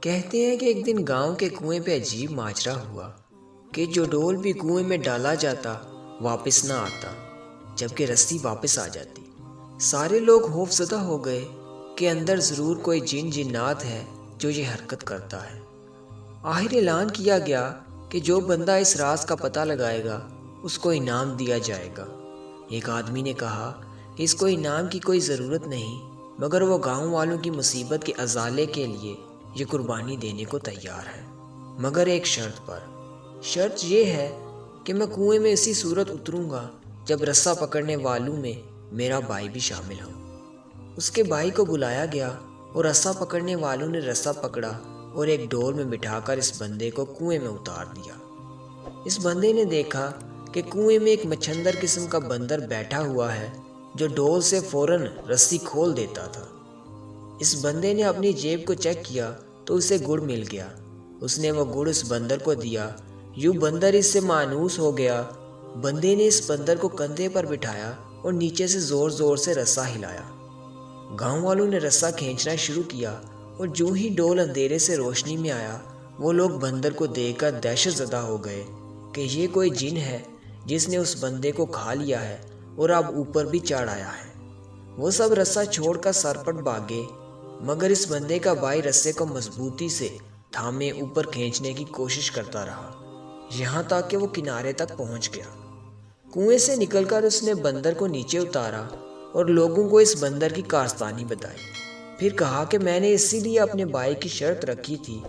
کہتے ہیں کہ ایک دن گاؤں کے کنویں پہ عجیب ماجرا ہوا کہ جو ڈول بھی کنویں میں ڈالا جاتا واپس نہ آتا، جبکہ رسی واپس آ جاتی۔ سارے لوگ خوفزدہ ہو گئے کہ اندر ضرور کوئی جنات ہے جو یہ حرکت کرتا ہے۔ آخر اعلان کیا گیا کہ جو بندہ اس راز کا پتہ لگائے گا اس کو انعام دیا جائے گا۔ ایک آدمی نے کہا کہ اس کو انعام کی کوئی ضرورت نہیں، مگر وہ گاؤں والوں کی مصیبت کے ازالے کے لیے یہ قربانی دینے کو تیار ہے، مگر ایک شرط پر۔ شرط یہ ہے کہ میں کنویں میں اسی صورت اتروں گا جب رسہ پکڑنے والوں میں میرا بھائی بھی شامل ہو۔ اس کے بھائی کو بلایا گیا اور رسہ پکڑنے والوں نے رسہ پکڑا اور ایک ڈول میں بٹھا کر اس بندے کو کنویں میں اتار دیا۔ اس بندے نے دیکھا کہ کنویں میں ایک مچھندر قسم کا بندر بیٹھا ہوا ہے جو ڈول سے فوراً رسی کھول دیتا تھا۔ اس بندے نے اپنی جیب کو چیک کیا تو اسے گڑ مل گیا۔ اس نے وہ گڑ اس بندر کو دیا، یوں بندر اس سے مانوس ہو گیا۔ بندے نے اس بندر کو کندھے پر بٹھایا اور نیچے سے زور زور سے رسہ ہلایا۔ گاؤں والوں نے رسہ کھینچنا شروع کیا اور جو ہی ڈول اندھیرے سے روشنی میں آیا، وہ لوگ بندر کو دیکھ کر دہشت زدہ ہو گئے کہ یہ کوئی جن ہے جس نے اس بندے کو کھا لیا ہے اور اب اوپر بھی چڑھ آیا ہے۔ وہ سب رسہ چھوڑ کر سرپٹ بھاگے، مگر اس بندے کا بھائی رسے کو مضبوطی سے تھامے اوپر کھینچنے کی کوشش کرتا رہا، یہاں تک کہ وہ کنارے تک پہنچ گیا۔ کنویں سے نکل کر اس نے بندر کو نیچے اتارا اور لوگوں کو اس بندر کی کارستانی بتائی۔ پھر کہا کہ میں نے اسی لیے اپنے بھائی کی شرط رکھی تھی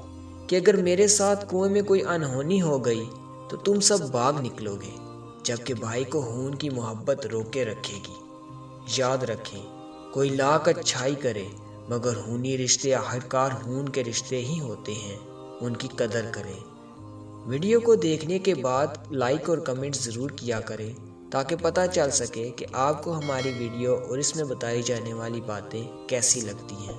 کہ اگر میرے ساتھ کنویں میں کوئی انہونی ہو گئی تو تم سب بھاگ نکلو گے، جبکہ بھائی کو خون کی محبت روکے رکھے گی۔ یاد رکھیں، کوئی لاکھ اچھائی کرے مگر خونی رشتے آخرکار خون کے رشتے ہی ہوتے ہیں، ان کی قدر کریں۔ ویڈیو کو دیکھنے کے بعد لائک اور کمنٹ ضرور کیا کریں تاکہ پتہ چل سکے کہ آپ کو ہماری ویڈیو اور اس میں بتائی جانے والی باتیں کیسی لگتی ہیں۔